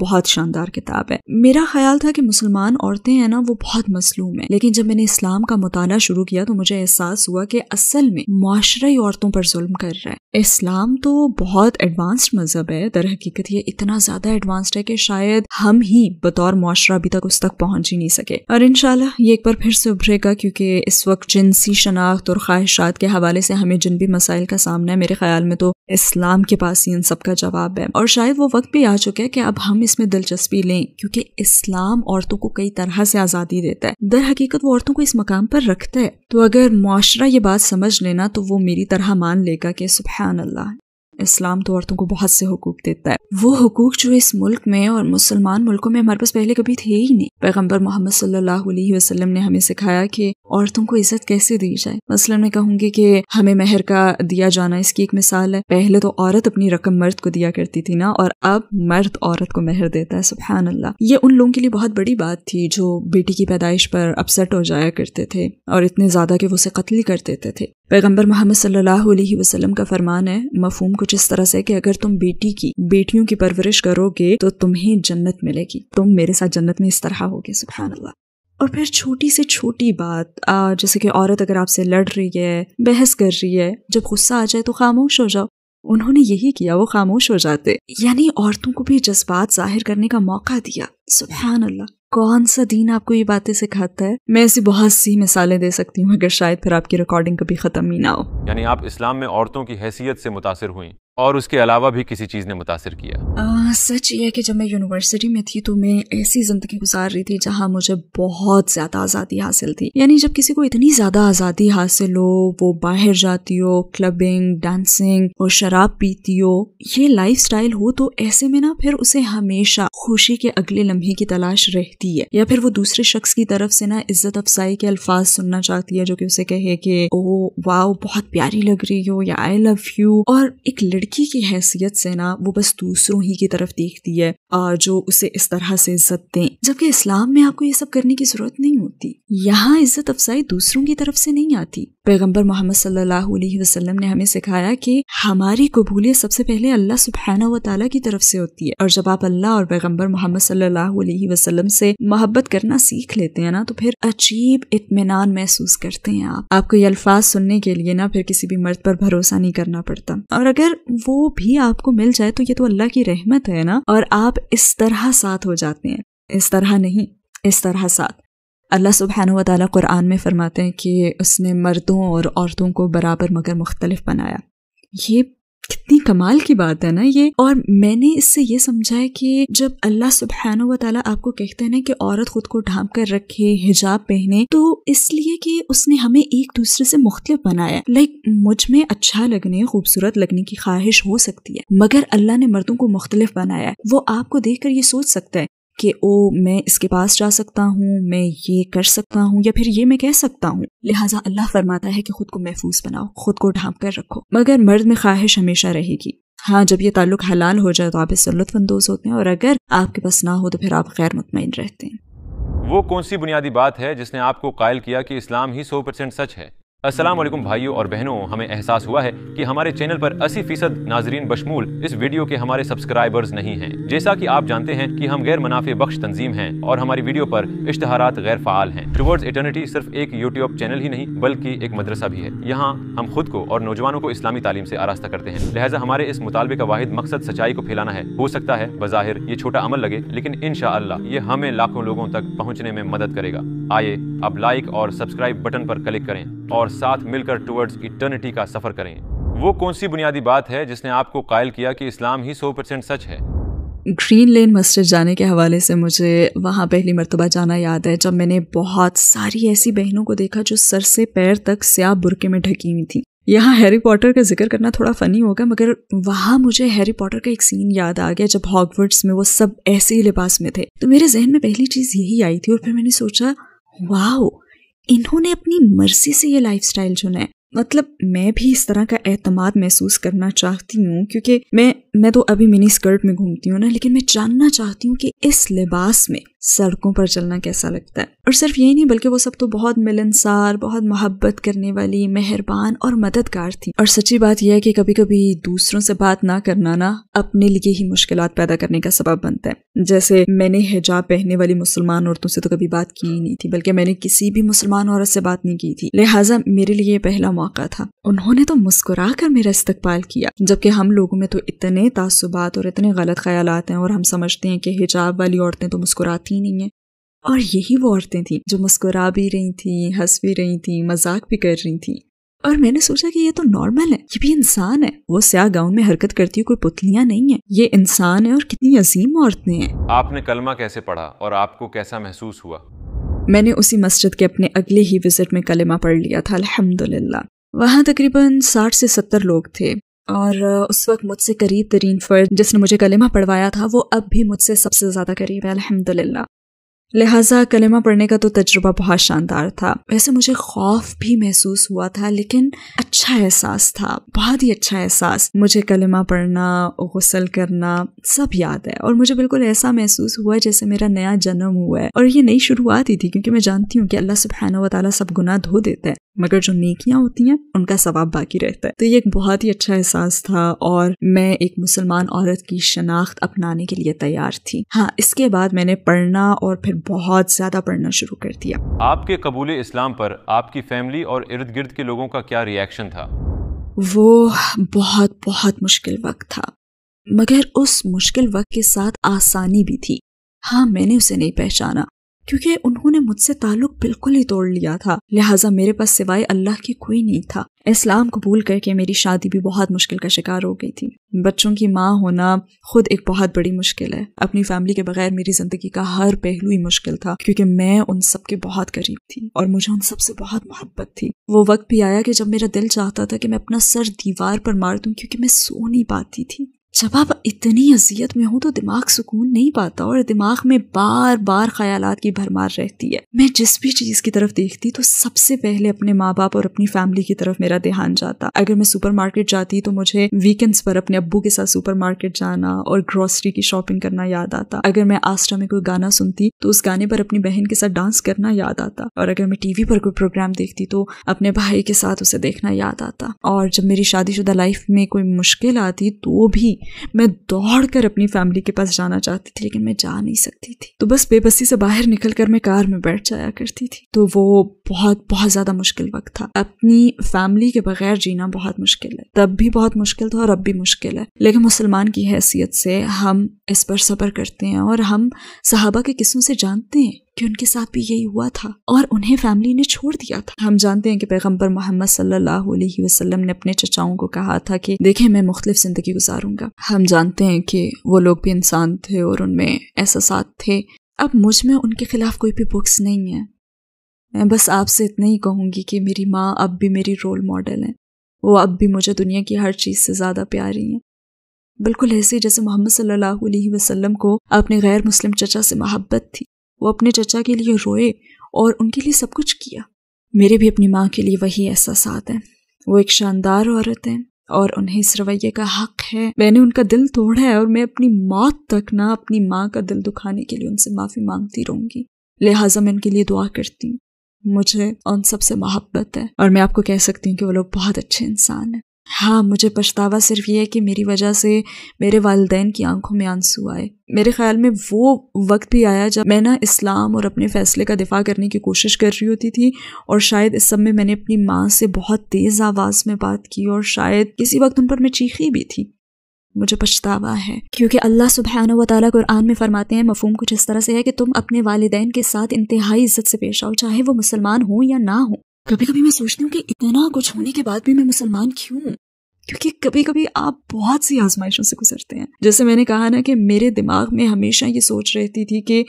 بہت شاندار کتاب ہے. میرا خیال تھا کہ مسلمان عورتیں ہیں نا وہ بہت مظلوم ہیں، لیکن جب میں نے اسلام کا مطالعہ شروع کیا تو مجھے احساس ہوا کہ اصل میں معاشرہ ہی عورتوں پر ظلم کر رہا ہے. اسلام تو بہت ایڈوانسڈ مذہب ہے، در حقیقت یہ اتنا زیادہ ایڈوانسڈ ہے کہ شاید ہم ہی بطور معاشرہ ابھی تک اس تک پہنچ ہی نہیں سکے، اور انشاءاللہ یہ ایک بار پھر سے ابھرے گا، کیونکہ اس وقت جنسی شناخت اور خواہشات کے حوالے سے ہمیں جن بھی مسائل کا سامنا ہے، میرے خیال میں تو اسلام کے پاس ہی ان سب کا جواب ہے. اور شاید وہ وقت بھی آ چکا ہے کہ اب ہم اس میں دلچسپی لیں، کیونکہ اسلام عورتوں کو کئی طرح سے آزادی دیتا ہے، در حقیقت وہ عورتوں کو اس مقام پر رکھتا ہے. تو اگر معاشرہ یہ بات سمجھ لینا تو وہ میری طرح مان لے گا کہ سبحان اللہ، اسلام تو عورتوں کو بہت سے حقوق دیتا ہے، وہ حقوق جو اس ملک میں اور مسلمان ملکوں میں ہمارے پاس پہلے کبھی تھے ہی نہیں. پیغمبر محمد صلی اللہ علیہ وسلم نے ہمیں سکھایا کہ عورتوں کو عزت کیسے دی جائے. مثلا میں کہوں گی کہ ہمیں مہر کا دیا جانا اس کی ایک مثال ہے. پہلے تو عورت اپنی رقم مرد کو دیا کرتی تھی نا، اور اب مرد عورت کو مہر دیتا ہے. سبحان اللہ، یہ ان لوگوں کے لیے بہت بڑی بات تھی جو بیٹی کی پیدائش پر اپسٹ ہو جایا کرتے تھے اور اتنے زیادہ کہ وہ اسے قتل ہی کر دیتے تھے. پیغمبر محمد صلی اللہ علیہ وسلم کا فرمان ہے، مفہوم کچھ اس طرح سے کہ اگر تم بیٹیوں کی پرورش کرو گے تو تمہیں جنت ملے گی، تم میرے ساتھ جنت میں اس طرح ہوگے. سبحان اللہ. اور پھر چھوٹی سے چھوٹی بات جیسے کہ عورت اگر آپ سے لڑ رہی ہے، بحث کر رہی ہے، جب غصہ آ جائے تو خاموش ہو جاؤ. انہوں نے یہی کیا، وہ خاموش ہو جاتے، یعنی عورتوں کو بھی جذبات ظاہر کرنے کا موقع دیا. سبحان اللہ، کون سا دین آپ کو یہ باتیں سکھاتا ہے؟ میں ایسی بہت سی مثالیں دے سکتی ہوں، اگر شاید پھر آپ کی ریکارڈنگ کبھی ختم ہی نہ ہو. یعنی آپ اسلام میں عورتوں کی حیثیت سے متاثر ہوئیں اور اس کے علاوہ بھی کسی چیز نے متاثر کیا؟ سچ یہ ہے کہ جب میں یونیورسٹی میں تھی تو میں ایسی زندگی گزار رہی تھی جہاں مجھے بہت زیادہ آزادی حاصل تھی. یعنی جب کسی کو اتنی زیادہ آزادی حاصل ہو، وہ باہر جاتی ہو، کلبنگ، ڈانسنگ اور شراب پیتی ہو، یہ لائف سٹائل ہو، تو ایسے میں نا پھر اسے ہمیشہ خوشی کے اگلے لمحے کی تلاش رہتی ہے، یا پھر وہ دوسرے شخص کی طرف سے نا عزت افزائی کے الفاظ سننا چاہتی ہے جو کہ اسے کہے کہ او واو بہت پیاری لگ رہی ہو، یا آئی لو یو. اور ایک لڑکی کی حیثیت سے نا وہ بس دوسروں ہی کی طرف دیکھتی ہے جو اسے اس طرح سے عزت دیں، جبکہ اسلام میں آپ کو یہ سب کرنے کی ضرورت نہیں ہوتی. یہاں عزت افزائی دوسروں کی طرف سے نہیں آتی. پیغمبر محمد صلی اللہ علیہ وسلم نے ہمیں سکھایا کہ ہماری قبولیت سب سے پہلے اللہ سبحانہ و تعالیٰ کی طرف سے ہوتی ہے، اور جب آپ اللہ اور پیغمبر محمد صلی اللہ علیہ وسلم سے محبت کرنا سیکھ لیتے ہیں نا تو پھر عجیب اطمینان محسوس کرتے ہیں. آپ کو یہ الفاظ سننے کے لیے نا پھر کسی بھی مرد پر بھروسہ نہیں کرنا پڑتا، اور اگر وہ بھی آپ کو مل جائے تو یہ تو اللہ کی رحمت ہے نا، اور آپ اس طرح ساتھ ہو جاتے ہیں. اس طرح نہیں، اس طرح ساتھ. اللہ سبحانہ و تعالیٰ قرآن میں فرماتے ہیں کہ اس نے مردوں اور عورتوں کو برابر مگر مختلف بنایا. یہ کتنی کمال کی بات ہے نا یہ. اور میں نے اس سے یہ سمجھا ہے کہ جب اللہ سبحانہ و تعالیٰ آپ کو کہتے ہیں نا کہ عورت خود کو ڈھانپ کر رکھے، حجاب پہنے، تو اس لیے کہ اس نے ہمیں ایک دوسرے سے مختلف بنایا. مجھ میں اچھا لگنے، خوبصورت لگنے کی خواہش ہو سکتی ہے، مگر اللہ نے مردوں کو مختلف بنایا ہے. وہ آپ کو دیکھ کر یہ سوچ سکتا ہے کہ میں اس کے پاس جا سکتا ہوں، میں یہ کر سکتا ہوں، یا پھر یہ میں کہہ سکتا ہوں. لہٰذا اللہ فرماتا ہے کہ خود کو محفوظ بناؤ، خود کو ڈھانپ کر رکھو. مگر مرد میں خواہش ہمیشہ رہے گی. ہاں، جب یہ تعلق حلال ہو جائے تو آپ اس سے لطف اندوز ہوتے ہیں، اور اگر آپ کے پاس نہ ہو تو پھر آپ غیر مطمئن رہتے ہیں. وہ کون سی بنیادی بات ہے جس نے آپ کو قائل کیا کہ اسلام ہی 100% سچ ہے؟ السلام علیکم بھائیوں اور بہنوں، ہمیں احساس ہوا ہے کہ ہمارے چینل پر 80% ناظرین بشمول اس ویڈیو کے ہمارے سبسکرائبرز نہیں ہیں. جیسا کہ آپ جانتے ہیں کہ ہم غیر منافع بخش تنظیم ہیں اور ہماری ویڈیو پر اشتہارات غیر فعال ہیں. ٹوورڈز ایٹرنیٹی صرف ایک یوٹیوب چینل ہی نہیں بلکہ ایک مدرسہ بھی ہے. یہاں ہم خود کو اور نوجوانوں کو اسلامی تعلیم سے آراستہ کرتے ہیں. لہٰذا ہمارے اس مطالبے کا واحد مقصد سچائی کو پھیلانا ہے. ہو سکتا ہے بظاہر یہ چھوٹا عمل لگے، لیکن انشاءاللہ یہ ہمیں لاکھوں لوگوں تک پہنچنے میں مدد کرے گا. آئیے اب لائک اور سبسکرائب بٹن پر کلک کریں اور ساتھ مل کر ٹوورڈز ایٹرنیٹی کا سفر کریں. وہ کون سی بنیادی بات ہے جس نے آپ کو قائل کیا کہ اسلام ہی 100% سچ ہے؟ گرین لین مسجد جانے کے حوالے سے مجھے وہاں پہلی مرتبہ جانا یاد ہے، جب میں نے بہت ساری ایسی بہنوں کو دیکھا جو سر سے پیر تک سیاہ برقعے میں ڈھکی ہوئی تھیں. یہاں ہیری پوٹر کا ذکر کرنا تھوڑا فنی ہوگا، مگر وہاں مجھے ہیری پوٹر کا ایک سین یاد آ گیا جب ہاگورٹس میں وہ سب ایسے ہی لباس میں تھے. تو میرے ذہن میں پہلی چیز یہی آئی تھی، اور پھر میں نے سوچا واو، انہوں نے اپنی مرضی سے یہ لائف سٹائل چنا ہے. مطلب میں بھی اس طرح کا اعتماد محسوس کرنا چاہتی ہوں، کیونکہ میں تو ابھی منی اسکرٹ میں گھومتی ہوں نا، لیکن میں جاننا چاہتی ہوں کہ اس لباس میں سڑکوں پر چلنا کیسا لگتا ہے. اور صرف یہی نہیں بلکہ وہ سب تو بہت ملنسار، بہت محبت کرنے والی، مہربان اور مددگار تھی. اور سچی بات یہ ہے کہ کبھی کبھی دوسروں سے بات نہ کرنا نا اپنے لیے ہی مشکلات پیدا کرنے کا سبب بنتا ہے. جیسے میں نے حجاب پہننے والی مسلمان عورتوں سے تو کبھی بات کی ہی نہیں تھی، بلکہ میں نے کسی بھی مسلمان عورت سے بات نہیں کی تھی. لہٰذا میرے لیے یہ پہلا موقع تھا. انہوں نے تو مسکرا کر میرا استقبال کیا، جبکہ ہم لوگوں میں تو اتنے تعصبات اور اتنے غلط خیالات ہیں اور ہم سمجھتے ہیں کہ حجاب والی عورتیں تو مسکراتی ہی نہیں ہیں. اور یہی وہ عورتیں تھیں جو مسکرا بھی رہی تھیں، ہنس بھی رہی تھیں، مذاق بھی کر رہی تھیں. اور میں نے سوچا کہ یہ تو نارمل ہے، یہ بھی انسان ہے. وہ سیاہ گاؤن میں حرکت کرتی کوئی پتلیاں نہیں ہیں، یہ انسان ہے اور کتنی عظیم عورتیں ہیں. آپ نے کلمہ کیسے پڑھا اور آپ کو کیسا محسوس ہوا؟ میں نے اسی مسجد کے اپنے اگلے ہی وزٹ میں کلمہ پڑھ لیا تھا الحمدللہ. وہاں تقریباً 60 سے 70 لوگ تھے اور اس وقت مجھ سے قریب ترین فرد جس نے مجھے کلمہ پڑھوایا تھا وہ اب بھی مجھ سے سب سے زیادہ قریب ہے الحمدللہ. لہٰذا کلمہ پڑھنے کا تو تجربہ بہت شاندار تھا. ویسے مجھے خوف بھی محسوس ہوا تھا لیکن اچھا احساس تھا، بہت ہی اچھا احساس. مجھے کلمہ پڑھنا، غسل کرنا سب یاد ہے اور مجھے بالکل ایسا محسوس ہوا جیسے میرا نیا جنم ہوا ہے. اور یہ نئی شروعات ہی تھی کیونکہ میں جانتی ہوں کہ اللہ سبحانہ و تعالیٰ سب گناہ دھو دیتا ہے مگر جو نیکیاں ہوتی ہیں ان کا ثواب باقی رہتا ہے. تو یہ ایک بہت ہی اچھا احساس تھا اور میں ایک مسلمان عورت کی شناخت اپنانے کے لیے تیار تھی. ہاں، اس کے بعد میں نے پڑھنا اور پھر بہت زیادہ پڑھنا شروع کر دیا. آپ کے قبول اسلام پر آپ کی فیملی اور ارد گرد کے لوگوں کا کیا ری ایکشن تھا؟ وہ بہت مشکل وقت تھا مگر اس مشکل وقت کے ساتھ آسانی بھی تھی. ہاں، میں نے اسے نہیں پہچانا کیونکہ انہوں نے مجھ سے تعلق بالکل ہی توڑ لیا تھا. لہٰذا میرے پاس سوائے اللہ کی کوئی نہیں تھا. اسلام قبول کر کے میری شادی بھی بہت مشکل کا شکار ہو گئی تھی. بچوں کی ماں ہونا خود ایک بہت بڑی مشکل ہے. اپنی فیملی کے بغیر میری زندگی کا ہر پہلو ہی مشکل تھا کیونکہ میں ان سب کے بہت قریب تھی اور مجھے ان سب سے بہت محبت تھی. وہ وقت بھی آیا کہ جب میرا دل چاہتا تھا کہ میں اپنا سر دیوار پر مار دوں کیونکہ میں سو نہیں پاتی تھی. جب آپ اتنی اذیت میں ہوں تو دماغ سکون نہیں پاتا اور دماغ میں بار بار خیالات کی بھرمار رہتی ہے. میں جس بھی چیز کی طرف دیکھتی تو سب سے پہلے اپنے ماں باپ اور اپنی فیملی کی طرف میرا دھیان جاتا. اگر میں سپر مارکیٹ جاتی تو مجھے ویکینڈز پر اپنے ابو کے ساتھ سپر مارکیٹ جانا اور گروسری کی شاپنگ کرنا یاد آتا. اگر میں آسٹرا میں کوئی گانا سنتی تو اس گانے پر اپنی بہن کے ساتھ ڈانس کرنا یاد آتا. اور اگر میں ٹی وی پر کوئی پروگرام دیکھتی تو اپنے بھائی کے ساتھ اسے دیکھنا یاد آتا. اور جب میری شادی شدہ لائف میں کوئی مشکل آتی تو بھی میں دوڑ کر اپنی فیملی کے پاس جانا چاہتی تھی لیکن میں جا نہیں سکتی تھی. تو بس بے بسی سے باہر نکل کر میں کار میں بیٹھ جایا کرتی تھی. تو وہ بہت زیادہ مشکل وقت تھا. اپنی فیملی کے بغیر جینا بہت مشکل ہے. تب بھی بہت مشکل تھا اور اب بھی مشکل ہے. لیکن مسلمان کی حیثیت سے ہم اس پر صبر کرتے ہیں اور ہم صحابہ کے قصوں سے جانتے ہیں کہ ان کے ساتھ بھی یہی ہوا تھا اور انہیں فیملی نے چھوڑ دیا تھا. ہم جانتے ہیں کہ پیغمبر محمد صلی اللہ علیہ وسلم نے اپنے چچاؤں کو کہا تھا کہ دیکھیں میں مختلف زندگی گزاروں گا. ہم جانتے ہیں کہ وہ لوگ بھی انسان تھے اور ان میں احساسات تھے. اب مجھ میں ان کے خلاف کوئی بھی بکس نہیں ہے. میں بس آپ سے اتنا ہی کہوں گی کہ میری ماں اب بھی میری رول ماڈل ہیں. وہ اب بھی مجھے دنیا کی ہر چیز سے زیادہ پیاری ہیں. بالکل ایسے جیسے محمد صلی اللہ علیہ وسلم کو اپنے غیر مسلم چچا سے محبت تھی. وہ اپنے چچا کے لیے روئے اور ان کے لیے سب کچھ کیا. میرے بھی اپنی ماں کے لیے وہی احساسات ہیں. وہ ایک شاندار عورت ہیں اور انہیں اس رویے کا حق ہے. میں نے ان کا دل توڑا ہے اور میں اپنی موت تک نہ اپنی ماں کا دل دکھانے کے لیے ان سے معافی مانگتی رہوں گی. لہٰذا میں ان کے لیے دعا کرتی ہوں. مجھے ان سب سے محبت ہے اور میں آپ کو کہہ سکتی ہوں کہ وہ لوگ بہت اچھے انسان ہیں. ہاں، مجھے پچھتاوا صرف یہ ہے کہ میری وجہ سے میرے والدین کی آنکھوں میں آنسو آئے. میرے خیال میں وہ وقت بھی آیا جب میں اسلام اور اپنے فیصلے کا دفاع کرنے کی کوشش کر رہی ہوتی تھی اور شاید اس سب میں نے اپنی ماں سے بہت تیز آواز میں بات کی اور شاید کسی وقت ان پر میں چیخی بھی تھی. مجھے پچھتاوا ہے کیونکہ اللہ سبحانہ و تعالیٰ قرآن میں فرماتے ہیں مفہوم کچھ اس طرح سے ہے کہ تم اپنے والدین کے ساتھ انتہائی عزت سے پیش آؤ چاہے وہ مسلمان ہوں یا نہ ہوں. کبھی کبھی میں سوچتی ہوں کہ اتنا کچھ ہونے کے بعد بھی میں مسلمان کیوں ہوں؟ کیونکہ کبھی کبھی آپ بہت سی آزمائشوں سے گزرتے ہیں. جیسے میں نے کہا نا کہ میرے دماغ میں ہمیشہ یہ سوچ رہتی تھی کہ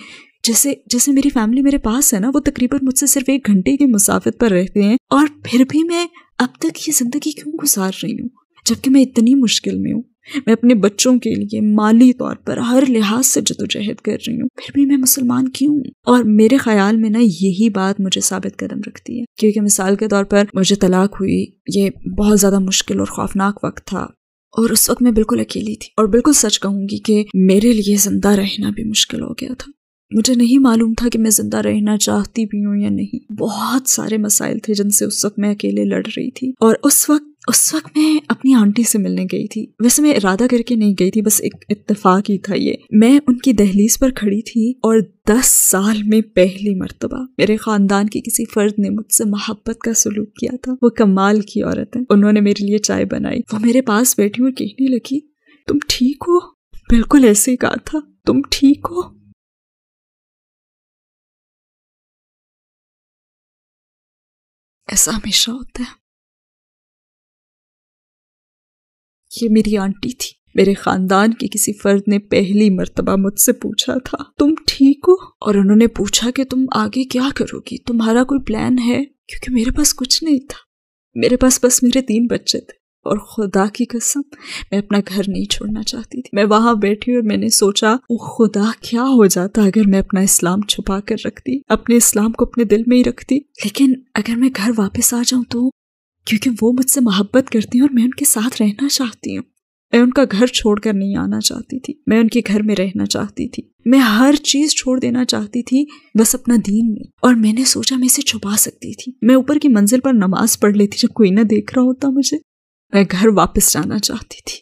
جیسے میری فیملی میرے پاس ہے نا، وہ تقریباً مجھ سے صرف 1 گھنٹے کی مسافت پر رہتے ہیں اور پھر بھی میں اب تک یہ زندگی کیوں گزار رہی ہوں جبکہ میں اتنی مشکل میں ہوں. میں اپنے بچوں کے لیے مالی طور پر ہر لحاظ سے جدوجہد کر رہی ہوں، پھر بھی میں مسلمان کیوں ہوں؟ اور میرے خیال میں نا یہی بات مجھے ثابت قدم رکھتی ہے. کیونکہ مثال کے طور پر مجھے طلاق ہوئی. یہ بہت زیادہ مشکل اور خوفناک وقت تھا اور اس وقت میں بالکل اکیلی تھی اور بالکل سچ کہوں گی کہ میرے لیے زندہ رہنا بھی مشکل ہو گیا تھا. مجھے نہیں معلوم تھا کہ میں زندہ رہنا چاہتی بھی ہوں یا نہیں. بہت سارے مسائل تھے جن سے اس وقت میں اکیلے لڑ رہی تھی. اور اس وقت میں اپنی آنٹی سے ملنے گئی تھی. ویسے میں ارادہ کر کے نہیں گئی تھی, بس ایک اتفاق ہی تھا یہ. میں ان کی دہلیز پر کھڑی تھی اور 10 سال میں پہلی مرتبہ میرے خاندان کے کسی فرد نے مجھ سے محبت کا سلوک کیا تھا. وہ کمال کی عورت ہے. انہوں نے میرے لیے چائے بنائی. وہ میرے پاس بیٹھی اور کہنے لگی, تم ٹھیک ہو؟ بالکل ایسے ہی کہا تھا, تم ٹھیک ہو؟ ایسا ہمیشہ ہوتا ہے. یہ میری آنٹی تھی. میرے خاندان کے کسی فرد نے پہلی مرتبہ مجھ سے پوچھا تھا, تم ٹھیک ہو؟ اور انہوں نے پوچھا کہ تم آگے کیا کرو گی, تمہارا کوئی پلان ہے؟ کیونکہ میرے پاس کچھ نہیں تھا. میرے پاس بس میرے 3 بچے تھے. اور خدا کی قسم میں اپنا گھر نہیں چھوڑنا چاہتی تھی. میں وہاں بیٹھی اور میں نے سوچا, او خدا, کیا ہو جاتا اگر میں اپنا اسلام چھپا کر رکھتی, اپنے اسلام کو اپنے دل میں ہی رکھتی. لیکن اگر میں گھر واپس آ جاؤں تو, کیونکہ وہ مجھ سے محبت کرتی ہیں اور میں ان کے ساتھ رہنا چاہتی ہوں. میں ان کا گھر چھوڑ کر نہیں آنا چاہتی تھی. میں ان کے گھر میں رہنا چاہتی تھی. میں ہر چیز چھوڑ دینا چاہتی تھی, بس اپنا دین نہیں. اور میں نے سوچا میں اسے چھپا سکتی تھی. میں اوپر کی منزل پر نماز پڑھ لیتی جب کوئی نہ دیکھ رہا ہوتا مجھے. میں گھر واپس جانا چاہتی تھی.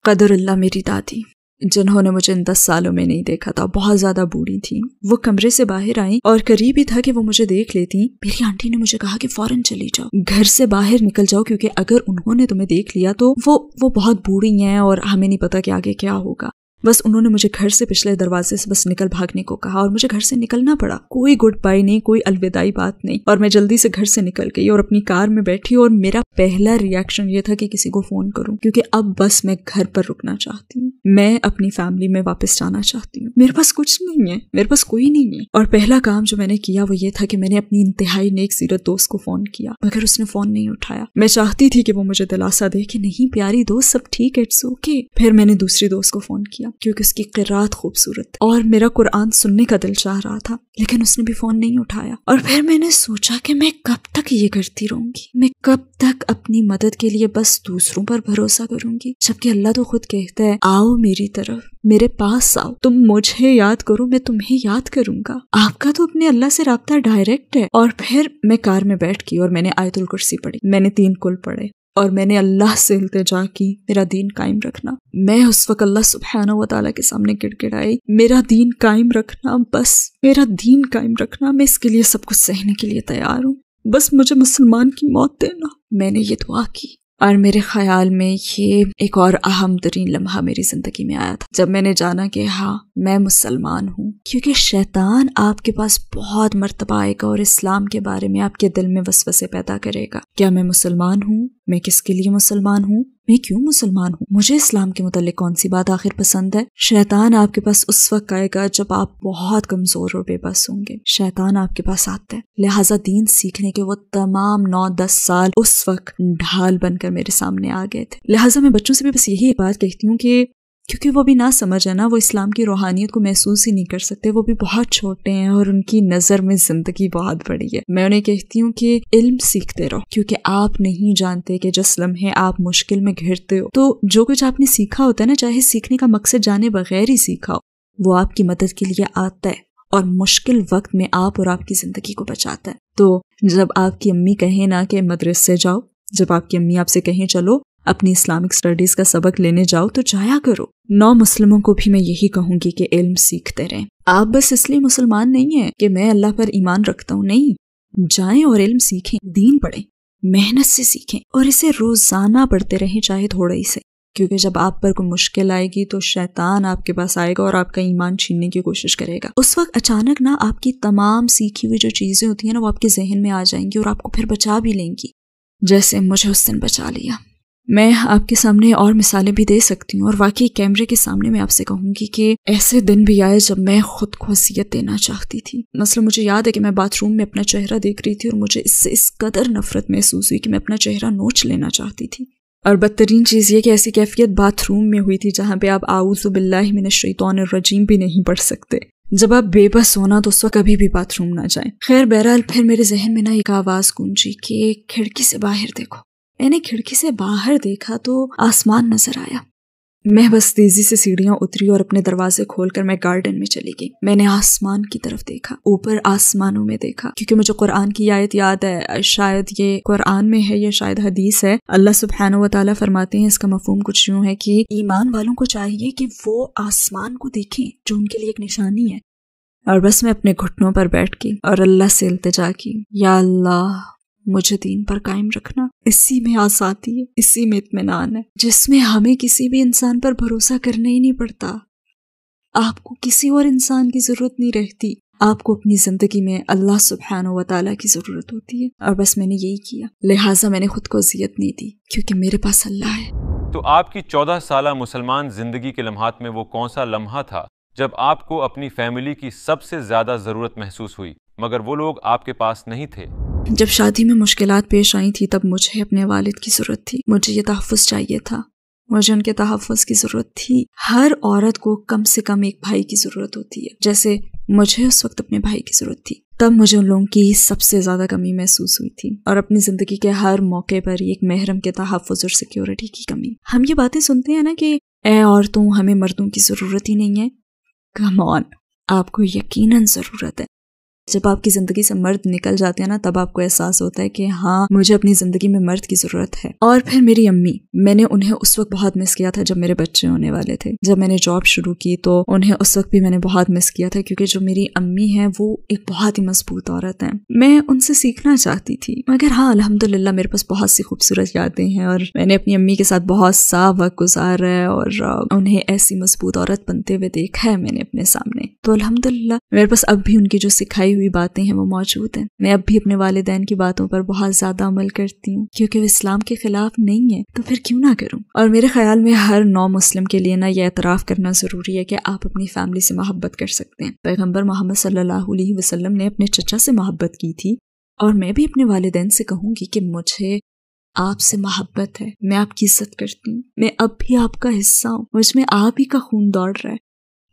قدر اللہ میری دادی, جنہوں نے مجھے ان 10 سالوں میں نہیں دیکھا تھا, بہت زیادہ بوڑھی تھیں. وہ کمرے سے باہر آئیں اور قریب ہی تھا کہ وہ مجھے دیکھ لیتی. میری آنٹی نے مجھے کہا کہ فوراً چلی جاؤ, گھر سے باہر نکل جاؤ, کیونکہ اگر انہوں نے تمہیں دیکھ لیا تو وہ بہت بوڑھی ہیں اور ہمیں نہیں پتا کہ آگے کیا ہوگا. بس انہوں نے مجھے گھر سے پچھلے دروازے سے بس نکل بھاگنے کو کہا اور مجھے گھر سے نکلنا پڑا. کوئی گڈ بائی نہیں, کوئی الوداعی بات نہیں, اور میں جلدی سے گھر سے نکل گئی اور اپنی کار میں بیٹھی. اور میرا پہلا ری ایکشن یہ تھا کہ کسی کو فون کروں, کیونکہ اب بس میں گھر پر رکنا چاہتی ہوں. میں اپنی فیملی میں واپس جانا چاہتی ہوں. میرے پاس کچھ نہیں ہے, میرے پاس کوئی نہیں ہے. اور پہلا کام جو میں نے کیا وہ یہ تھا کہ میں نے اپنی انتہائی نیک سیرت دوست کو فون کیا, مگر اس نے فون نہیں اٹھایا. میں چاہتی تھی کہ وہ مجھے دلاسا دے کہ نہیں پیاری دوست, سب ٹھیک ہے, اٹس اوکے. پھر میں نے دوسری دوست کو فون کیا کیونکہ اس کی رات خوبصورت اور میرا قرآن سننے کا دل چاہ رہا تھا, لیکن اس نے بھی فون نہیں اٹھایا. اور پھر میں نے سوچا کہ میں کب تک یہ کرتی رہوں گی, میں کب تک اپنی مدد کے لیے بس دوسروں پر بھروسہ کروں گی, جبکہ اللہ تو خود کہتا ہے, آؤ میری طرف, میرے پاس آؤ, تم مجھے یاد کرو, میں تمہیں یاد کروں گا. آپ کا تو اپنے اللہ سے رابطہ ڈائریکٹ ہے. اور پھر میں کار میں بیٹھ گئی اور میں نے آیت الکرسی پڑھی. میں نے 3 کل پڑھے اور میں نے اللہ سے التجا کی میرا دین قائم رکھنا. میں اس وقت اللہ سبحانہ و تعالیٰ کے سامنے گڑ گڑائی, میرا دین قائم رکھنا, بس میرا دین قائم رکھنا. میں اس کے لیے سب کچھ سہنے کے لیے تیار ہوں, بس مجھے مسلمان کی موت دینا. میں نے یہ دعا کی. اور میرے خیال میں یہ ایک اور اہم ترین لمحہ میری زندگی میں آیا تھا جب میں نے جانا کہ ہاں میں مسلمان ہوں. کیونکہ شیطان آپ کے پاس بہت مرتبہ آئے گا اور اسلام کے بارے میں آپ کے دل میں وسوسے پیدا کرے گا. کیا میں مسلمان ہوں؟ میں کس کے لیے مسلمان ہوں؟ میں کیوں مسلمان ہوں؟ مجھے اسلام کے متعلق کون سی بات آخر پسند ہے؟ شیطان آپ کے پاس اس وقت آئے گا جب آپ بہت کمزور اور بے بس ہوں گے. شیطان آپ کے پاس آتا ہے. لہٰذا دین سیکھنے کے وہ تمام 9-10 سال اس وقت ڈھال بن کر میرے سامنے آ گئے تھے. لہٰذا میں بچوں سے بھی بس یہی بات کہتی ہوں کہ کیونکہ وہ بھی نہ سمجھ ہے نا, وہ اسلام کی روحانیت کو محسوس ہی نہیں کر سکتے, وہ بھی بہت چھوٹے ہیں اور ان کی نظر میں زندگی بہت بڑی ہے. میں انہیں کہتی ہوں کہ علم سیکھتے رہو, کیونکہ آپ نہیں جانتے کہ جس لمحے آپ مشکل میں گھرتے ہو تو جو کچھ آپ نے سیکھا ہوتا ہے نا, چاہے سیکھنے کا مقصد جانے بغیر ہی سیکھا ہو, وہ آپ کی مدد کے لیے آتا ہے اور مشکل وقت میں آپ اور آپ کی زندگی کو بچاتا ہے. تو جب آپ کی امی کہیں نا کہ مدرسے جاؤ, جب آپ کی امی آپ سے کہیں چلو اپنی اسلامک اسٹڈیز کا سبق لینے جاؤ, تو جایا کرو. نو مسلموں کو بھی میں یہی کہوں گی کہ علم سیکھتے رہیں. آپ بس اس لیے مسلمان نہیں ہیں کہ میں اللہ پر ایمان رکھتا ہوں, نہیں, جائیں اور علم سیکھیں, دین پڑھیں, محنت سے سیکھیں اور اسے روزانہ پڑھتے رہیں, چاہے تھوڑا ہی سے. کیونکہ جب آپ پر کوئی مشکل آئے گی تو شیطان آپ کے پاس آئے گا اور آپ کا ایمان چھیننے کی کوشش کرے گا. اس وقت اچانک نا آپ کی تمام سیکھی ہوئی جو چیزیں ہوتی ہیں نا, وہ آپ کے ذہن میں آ جائیں گی اور آپ کو پھر بچا بھی لیں گی, جیسے مجھے اس دن بچا لیا. میں آپ کے سامنے اور مثالیں بھی دے سکتی ہوں, اور واقعی کیمرے کے سامنے میں آپ سے کہوں گی کہ ایسے دن بھی آئے جب میں خود کو اذیت دینا چاہتی تھی. مثلا مجھے یاد ہے کہ میں باتھ روم میں اپنا چہرہ دیکھ رہی تھی اور مجھے اس سے اس قدر نفرت محسوس ہوئی کہ میں اپنا چہرہ نوچ لینا چاہتی تھی. اور بدترین چیز یہ کہ ایسی کیفیت باتھ روم میں ہوئی تھی جہاں پہ آپ اعوذ باللہ من الشیطان الرجیم بھی نہیں پڑھ سکتے. جب آپ بے بس ہونا تو اس وقت کبھی بھی باتھ روم نہ جائیں. خیر بہرحال پھر میرے ذہن میں نا ایک آواز گونجی کہ کھڑکی سے باہر دیکھو. میں نے کھڑکی سے باہر دیکھا تو آسمان نظر آیا. میں بس تیزی سے سیڑھیاں اتری اور اپنے دروازے کھول کر میں گارڈن میں چلی گئی. میں نے آسمان کی طرف دیکھا, اوپر آسمانوں میں دیکھا, کیونکہ مجھے قرآن کی آیت یاد ہے, شاید یہ قرآن میں ہے یا شاید حدیث ہے. اللہ سبحانہ و تعالیٰ فرماتے ہیں, اس کا مفہوم کچھ یوں ہے کہ ایمان والوں کو چاہیے کہ وہ آسمان کو دیکھیں جو ان کے لیے ایک نشانی ہے. اور بس میں اپنے گھٹنوں پر بیٹھ گئی اور اللہ سے التجا کی, یا اللہ مجھے دین پر قائم رکھنا. اسی میں آزادی ہے, اسی میں اطمینان ہے, جس میں ہمیں کسی بھی انسان پر بھروسہ کرنا ہی نہیں پڑتا. آپ کو کسی اور انسان کی ضرورت نہیں رہتی, آپ کو اپنی زندگی میں اللہ سبحانہ و تعالیٰ کی ضرورت ہوتی ہے. اور بس میں نے یہی کیا, لہٰذا میں نے خود کو اذیت نہیں دی کیونکہ میرے پاس اللہ ہے. تو آپ کی 14 سالہ مسلمان زندگی کے لمحات میں وہ کون سا لمحہ تھا جب آپ کو اپنی فیملی کی سب سے زیادہ ضرورت محسوس ہوئی مگر وہ لوگ آپ کے پاس نہیں تھے؟ جب شادی میں مشکلات پیش آئی تھی تب مجھے اپنے والد کی ضرورت تھی. مجھے یہ تحفظ چاہیے تھا, مجھے ان کے تحفظ کی ضرورت تھی. ہر عورت کو کم سے کم ایک بھائی کی ضرورت ہوتی ہے, جیسے مجھے اس وقت اپنے بھائی کی ضرورت تھی. تب مجھے ان لوگوں کی سب سے زیادہ کمی محسوس ہوئی تھی, اور اپنی زندگی کے ہر موقع پر ایک محرم کے تحفظ اور سیکیورٹی کی کمی. ہم یہ باتیں سنتے ہیں نا کہ اے عورتوں ہمیں مردوں کی ضرورت ہی نہیں ہے. کم آن, آپ کو یقیناً ضرورت ہے. جب آپ کی زندگی سے مرد نکل جاتے ہیں نا تب آپ کو احساس ہوتا ہے کہ ہاں مجھے اپنی زندگی میں مرد کی ضرورت ہے. اور پھر میری امی, میں نے انہیں اس وقت بہت مس کیا تھا جب میرے بچے ہونے والے تھے. جب میں نے جاب شروع کی تو انہیں اس وقت بھی میں نے بہت مس کیا تھا, کیونکہ جو میری امی ہیں وہ ایک بہت ہی مضبوط عورت ہیں. میں ان سے سیکھنا چاہتی تھی, مگر ہاں الحمدللہ میرے پاس بہت سی خوبصورت یادیں ہیں اور میں نے اپنی امی کے ساتھ بہت سا وقت گزارا ہے اور انہیں ایسی مضبوط عورت بنتے ہوئے دیکھا ہے میں نے اپنے سامنے. تو الحمدللہ میرے پاس اب بھی ان کی جو سکھائی ہوئی باتیں ہیں وہ موجود ہیں. میں اب بھی اپنے والدین کی باتوں پر بہت زیادہ عمل کرتی ہوں, کیونکہ وہ اسلام کے خلاف نہیں ہے تو پھر کیوں نہ کروں. اور میرے خیال میں ہر نو مسلم کے لیے نا یہ اعتراف کرنا ضروری ہے کہ آپ اپنی فیملی سے محبت کر سکتے ہیں. پیغمبر محمد صلی اللہ علیہ وسلم نے اپنے چچا سے محبت کی تھی, اور میں بھی اپنے والدین سے کہوں گی کہ مجھے آپ سے محبت ہے, میں آپ کی عزت کرتی ہوں, میں اب بھی آپ کا حصہ ہوں, مجھ میں آپ ہی کا خون دوڑ رہا ہے.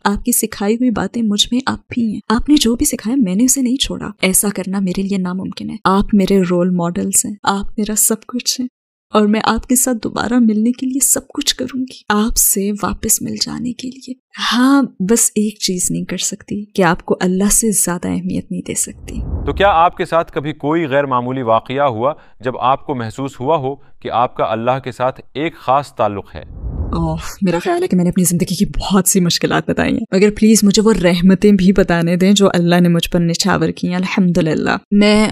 آپ کی سکھائی ہوئی باتیں مجھ میں اب بھی ہیں. آپ نے جو بھی سکھایا میں نے اسے نہیں چھوڑا. ایسا کرنا میرے لیے ناممکن ہے. آپ میرے رول ماڈلز ہیں, آپ میرا سب کچھ ہیں, اور میں آپ کے ساتھ دوبارہ ملنے کے لیے سب کچھ کروں گی, آپ سے واپس مل جانے کے لیے. ہاں بس ایک چیز نہیں کر سکتی کہ آپ کو اللہ سے زیادہ اہمیت نہیں دے سکتی. تو کیا آپ کے ساتھ کبھی کوئی غیر معمولی واقعہ ہوا جب آپ کو محسوس ہوا ہو کہ آپ کا اللہ کے ساتھ ایک خاص تعلق ہے؟ میرا خیال ہے کہ میں نے اپنی زندگی کی بہت سی مشکلات بتائی ہیں, مگر پلیز مجھے وہ رحمتیں بھی بتانے دیں جو اللہ نے مجھ پر نچھاور کی ہیں. الحمدللہ میں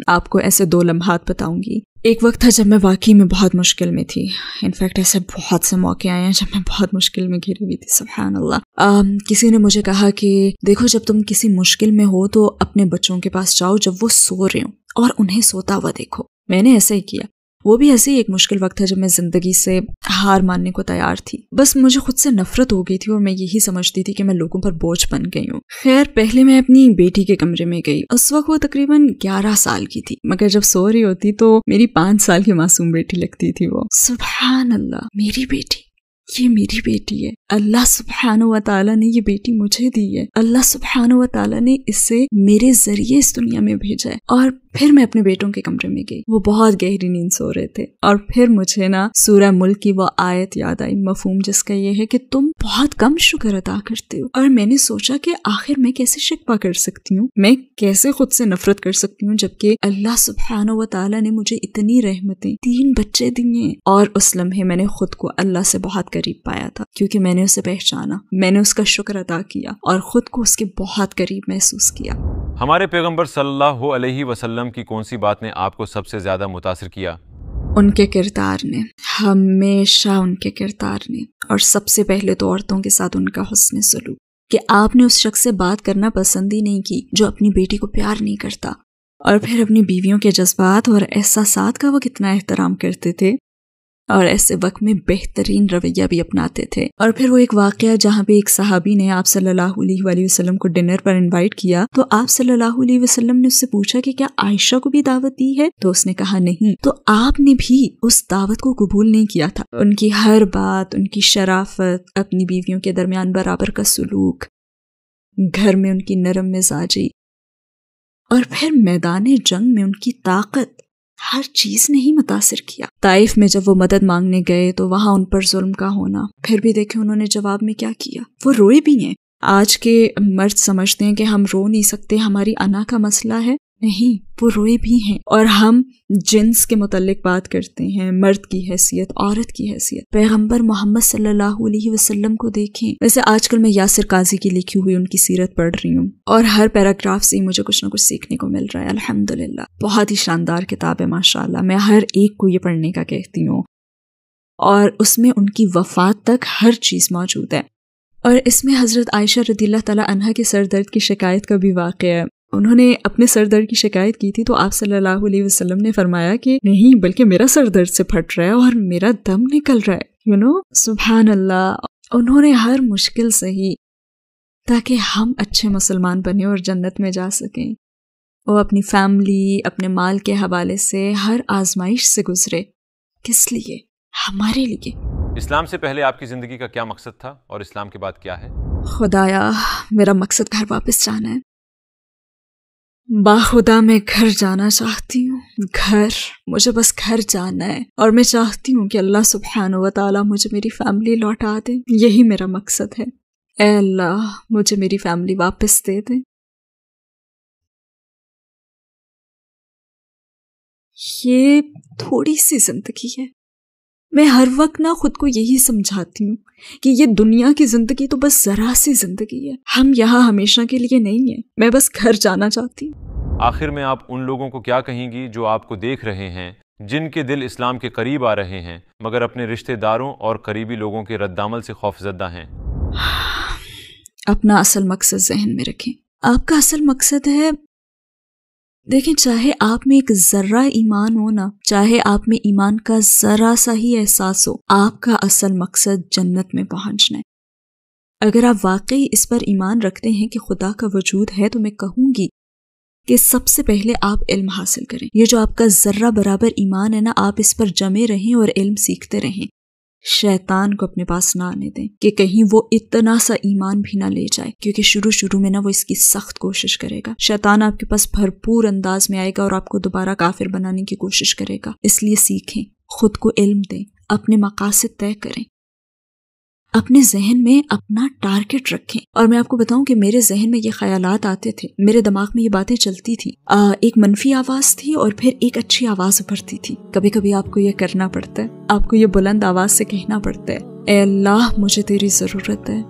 آپ کو ایسے 2 لمحات بتاؤں گی. ایک وقت تھا جب میں واقعی میں بہت مشکل میں تھی. انفیکٹ ایسے بہت سے موقع آئے ہیں جب میں بہت مشکل میں گھری ہوئی تھی. سبحان اللہ. کسی نے مجھے کہا کہ دیکھو جب تم کسی مشکل میں ہو تو اپنے بچوں کے پاس جاؤ جب وہ سو رہے ہوں اور انہیں سوتا ہوا دیکھو. میں نے ایسا ہی کیا. وہ بھی ایسے ہی ایک مشکل وقت تھا جب میں زندگی سے ہار ماننے کو تیار تھی. بس مجھے خود سے نفرت ہو گئی تھی اور میں یہی سمجھتی تھی کہ میں لوگوں پر بوجھ بن گئی ہوں. خیر پہلے میں اپنی بیٹی کے کمرے میں گئی. اس وقت وہ تقریباً 11 سال کی تھی, مگر جب سو رہی ہوتی تو میری 5 سال کی معصوم بیٹی لگتی تھی وہ. سبحان اللہ, میری بیٹی, یہ میری بیٹی ہے. اللہ سبحانہ و تعالیٰ نے یہ بیٹی مجھے دی ہے. اللہ سبحانہ و تعالیٰ نے اسے میرے ذریعے اس دنیا میں بھیجا ہے. اور پھر میں اپنے بیٹوں کے کمرے میں گئی. وہ بہت گہری نیند سو رہے تھے, اور پھر مجھے نا سورہ ملک کی وہ آیت یاد آئی, مفہوم جس کا یہ ہے کہ تم بہت کم شکر ادا کرتے ہو. اور میں نے سوچا کہ آخر میں کیسے شکوہ کر سکتی ہوں, میں کیسے خود سے نفرت کر سکتی ہوں جبکہ اللہ سبحانہ و تعالیٰ نے مجھے اتنی رحمتیں, 3 بچے دیے. اور اس لمحے میں نے خود کو اللہ سے بہت قریب پایا تھا, کیونکہ میں نے اسے پہچانا, میں نے اس کا شکر ادا کیا اور خود کو اس کے بہت قریب محسوس کیا. ہمارے پیغمبر صلی اللہ علیہ وسلم کی کون سی بات نے آپ کو سب سے زیادہ متاثر کیا؟ ان کے کردار نے, ہمیشہ ان کے کردار نے. اور سب سے پہلے تو عورتوں کے ساتھ ان کا حسن سلوک, کہ آپ نے اس شخص سے بات کرنا پسند ہی نہیں کی جو اپنی بیٹی کو پیار نہیں کرتا. اور پھر اپنی بیویوں کے جذبات اور احساسات کا وہ کتنا احترام کرتے تھے, اور ایسے وقت میں بہترین رویہ بھی اپناتے تھے. اور پھر وہ ایک واقعہ جہاں پہ ایک صحابی نے آپ صلی اللہ علیہ وآلہ وسلم کو ڈنر پر انوائٹ کیا, تو آپ صلی اللہ علیہ وسلم نے اس سے پوچھا کہ کیا عائشہ کو بھی دعوت دی ہے, تو اس نے کہا نہیں. تو آپ نے بھی اس دعوت کو قبول نہیں کیا تھا. ان کی ہر بات, ان کی شرافت, اپنی بیویوں کے درمیان برابر کا سلوک, گھر میں ان کی نرم مزاجی, اور پھر میدان جنگ میں ان کی طاقت, ہر چیز نے ہی متاثر کیا۔ طائف میں جب وہ مدد مانگنے گئے تو وہاں ان پر ظلم کا ہونا، پھر بھی دیکھیں انہوں نے جواب میں کیا کیا، وہ روئے بھی ہیں۔ آج کے مرد سمجھتے ہیں کہ ہم رو نہیں سکتے، ہماری انا کا مسئلہ ہے، نہیں، وہ روئے بھی ہیں۔ اور ہم جنس کے متعلق بات کرتے ہیں، مرد کی حیثیت، عورت کی حیثیت۔ پیغمبر محمد صلی اللہ علیہ وسلم کو دیکھیں۔ ویسے آج کل میں یاسر قاضی کی لکھی ہوئی ان کی سیرت پڑھ رہی ہوں، اور ہر پیراگراف سے مجھے کچھ نہ کچھ سیکھنے کو مل رہا ہے، الحمدللہ۔ بہت ہی شاندار کتاب ہے ماشاءاللہ، میں ہر ایک کو یہ پڑھنے کا کہتی ہوں، اور اس میں ان کی وفات تک ہر چیز موجود ہے۔ اور اس میں حضرت عائشہ رضی اللہ تعالی عنہا کے سر درد کی شکایت کا بھی واقعہ ہے۔ انہوں نے اپنے سر درد کی شکایت کی تھی تو آپ صلی اللہ علیہ وسلم نے فرمایا کہ نہیں، بلکہ میرا سر درد سے پھٹ رہا ہے اور میرا دم نکل رہا ہے، سبحان اللہ۔ انہوں نے ہر مشکل سہی تاکہ ہم اچھے مسلمان بنیں اور جنت میں جا سکیں۔ وہ اپنی فیملی، اپنے مال کے حوالے سے ہر آزمائش سے گزرے، کس لیے؟ ہمارے لیے۔ اسلام سے پہلے آپ کی زندگی کا کیا مقصد تھا اور اسلام کے بعد کیا ہے؟ خدایا، میرا مقصد گھر واپس جانا ہے۔ باخدا میں گھر جانا چاہتی ہوں، گھر، مجھے بس گھر جانا ہے، اور میں چاہتی ہوں کہ اللہ سبحانہ و تعالیٰ مجھے میری فیملی لوٹا دے، یہی میرا مقصد ہے۔ اے اللہ، مجھے میری فیملی واپس دے دے۔ یہ تھوڑی سی زندگی ہے، میں ہر وقت خود کو یہی سمجھاتی ہوں کہ یہ دنیا کی زندگی تو بس ذرا سی زندگی ہے، ہم یہاں ہمیشہ کے لیے نہیں ہیں، میں بس گھر جانا چاہتی ہوں۔ آخر میں آپ ان لوگوں کو کیا کہیں گی جو آپ کو دیکھ رہے ہیں، جن کے دل اسلام کے قریب آ رہے ہیں مگر اپنے رشتہ داروں اور قریبی لوگوں کے رد عمل سے خوفزدہ ہیں؟ اپنا اصل مقصد ذہن میں رکھیں۔ آپ کا اصل مقصد ہے، دیکھیں، چاہے آپ میں ایک ذرہ ایمان ہو نا، چاہے آپ میں ایمان کا ذرا سا ہی احساس ہو، آپ کا اصل مقصد جنت میں پہنچنا ہے۔ اگر آپ واقعی اس پر ایمان رکھتے ہیں کہ خدا کا وجود ہے تو میں کہوں گی کہ سب سے پہلے آپ علم حاصل کریں۔ یہ جو آپ کا ذرہ برابر ایمان ہے نا، آپ اس پر جمے رہیں اور علم سیکھتے رہیں۔ شیطان کو اپنے پاس نہ آنے دیں کہ کہیں وہ اتنا سا ایمان بھی نہ لے جائے، کیونکہ شروع میں وہ اس کی سخت کوشش کرے گا۔ شیطان آپ کے پاس بھرپور انداز میں آئے گا اور آپ کو دوبارہ کافر بنانے کی کوشش کرے گا۔ اس لیے سیکھیں، خود کو علم دیں، اپنے مقاصد طے کریں، اپنے ذہن میں اپنا ٹارگٹ رکھیں۔ اور میں آپ کو بتاؤں کہ میرے ذہن میں یہ خیالات آتے تھے، میرے دماغ میں یہ باتیں چلتی تھی، ایک منفی آواز تھی اور پھر ایک اچھی آواز ابھرتی تھی۔ کبھی کبھی آپ کو یہ کرنا پڑتا ہے، آپ کو یہ بلند آواز سے کہنا پڑتا ہے، اے اللہ، مجھے تیری ضرورت ہے،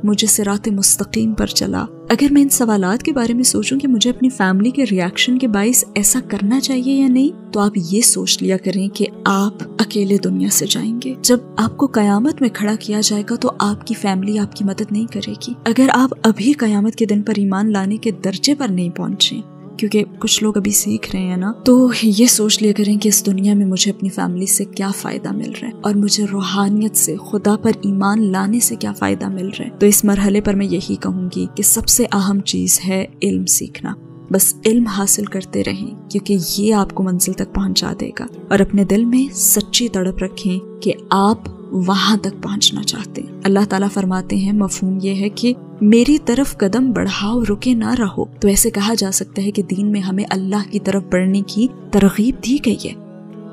مجھے صراط مستقیم پر چلا۔ اگر میں ان سوالات کے بارے میں سوچوں کہ مجھے اپنی فیملی کے ریاکشن کے باعث ایسا کرنا چاہیے یا نہیں، تو آپ یہ سوچ لیا کریں کہ آپ اکیلے دنیا سے جائیں گے۔ جب آپ کو قیامت میں کھڑا کیا جائے گا تو آپ کی فیملی آپ کی مدد نہیں کرے گی، اگر آپ ابھی قیامت کے دن پر ایمان لانے کے درجے پر نہیں پہنچے، کیونکہ کچھ لوگ ابھی سیکھ رہے ہیں نا، تو یہ سوچ لیا کریں کہ اس دنیا میں مجھے اپنی فیملی سے کیا فائدہ مل رہا ہے اور مجھے روحانیت سے، خدا پر ایمان لانے سے کیا فائدہ مل رہا ہے۔ تو اس مرحلے پر میں یہی کہوں گی کہ سب سے اہم چیز ہے علم سیکھنا۔ بس علم حاصل کرتے رہیں، کیونکہ یہ آپ کو منزل تک پہنچا دے گا۔ اور اپنے دل میں سچی تڑپ رکھیں کہ آپ وہاں تک پہنچنا چاہتے ہیں۔ اللہ تعالیٰ فرماتے ہیں، مفہوم یہ ہے کہ میری طرف قدم بڑھاؤ، رکے نہ رہو۔ تو ایسے کہا جا سکتا ہے کہ دین میں ہمیں اللہ کی طرف بڑھنے کی ترغیب دی گئی ہے۔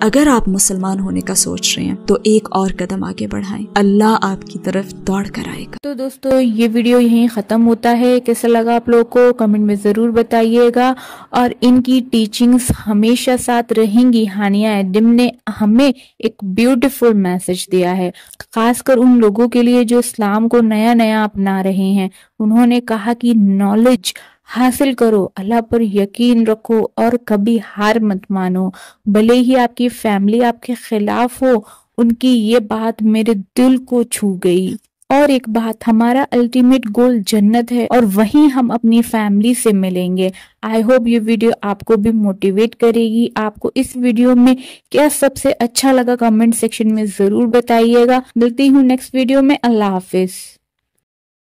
اگر آپ مسلمان ہونے کا سوچ رہے ہیں تو ایک اور قدم آگے بڑھائیں، اللہ آپ کی طرف دوڑ کر آئے گا۔ تو دوستو، یہ ویڈیو یہیں ختم ہوتا ہے۔ کیسا لگا آپ لوگوں کو کمنٹ میں ضرور بتائیے گا، اور ان کی ٹیچنگز ہمیشہ ساتھ رہیں گی۔ ہانیہ ایڈم نے ہمیں ایک بیوٹیفل میسج دیا ہے، خاص کر ان لوگوں کے لیے جو اسلام کو نیا اپنا رہے ہیں۔ انہوں نے کہا کہ نالج حاصل کرو، اللہ پر یقین رکھو اور کبھی ہار مت مانو، بھلے ہی آپ کی فیملی آپ کے خلاف ہو۔ ان کی یہ بات میرے دل کو چھو گئی۔ اور ایک بات، ہمارا الٹیمیٹ گول جنت ہے اور وہیں ہم اپنی فیملی سے ملیں گے۔ آئی ہوپ یہ ویڈیو آپ کو بھی موٹیویٹ کرے گی۔ آپ کو اس ویڈیو میں کیا سب سے اچھا لگا کمنٹ سیکشن میں ضرور بتائیے گا۔ ملتی ہوں نیکسٹ ویڈیو میں۔ اللہ حافظ۔